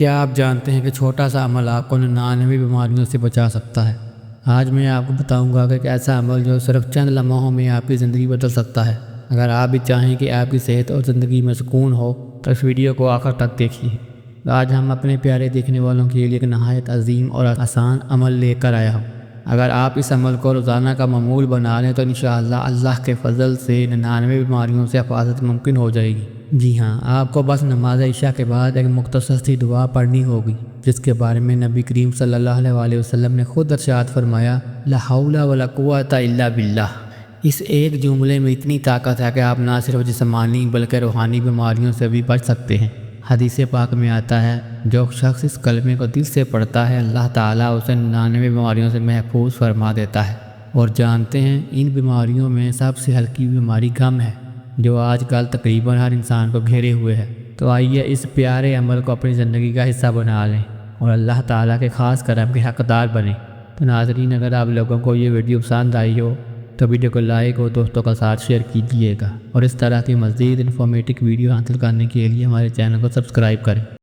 کیا آپ جانتے ہیں کہ چھوٹا سا عمل آپ کو 99 بیماریوں سے بچا سکتا ہے؟ آج میں آپ کو بتاؤں گا کہ ایک ایسا عمل جو صرف چند لمحوں میں آپ کی زندگی بدل سکتا ہے۔ اگر آپ بھی چاہیں کہ آپ کی صحت اور زندگی میں سکون ہو تو اس ویڈیو کو آخر تک دیکھیے۔ آج ہم اپنے پیارے دیکھنے والوں کے لیے ایک نہایت عظیم اور آسان عمل لے کر آیا ہوں۔ اگر آپ اس عمل کو روزانہ کا معمول بنا لیں تو انشاءاللہ اللہ کے فضل سے 99 بیماریوں سے حفاظت ممکن ہو جائے گی۔ جی ہاں، آپ کو بس نماز عشاء کے بعد ایک مختصر سی دعا پڑھنی ہوگی، جس کے بارے میں نبی کریم صلی اللہ علیہ وسلم نے خود ارشاد فرمایا، لا حول ولا قوۃ الا باللہ۔ اس ایک جملے میں اتنی طاقت ہے کہ آپ نہ صرف جسمانی بلکہ روحانی بیماریوں سے بھی بچ سکتے ہیں۔ حدیث پاک میں آتا ہے، جو شخص اس کلمے کو دل سے پڑھتا ہے اللہ تعالیٰ اسے 99 بیماریوں سے محفوظ فرما دیتا ہے۔ اور جانتے ہیں، ان بیماریوں میں سب سے ہلکی بیماری غم ہے، جو آج کل تقریباً ہر انسان کو گھیرے ہوئے ہے۔ تو آئیے اس پیارے عمل کو اپنی زندگی کا حصہ بنا لیں اور اللہ تعالیٰ کے خاص کرم کے حقدار بنیں۔ تو ناظرین، اگر آپ لوگوں کو یہ ویڈیو پسند آئی ہو تو ویڈیو کو لائک اور دوستوں کا ساتھ شیئر کیجیے گا، اور اس طرح کی مزید انفارمیٹک ویڈیو حاصل کرنے کے لیے ہمارے چینل کو سبسکرائب کریں۔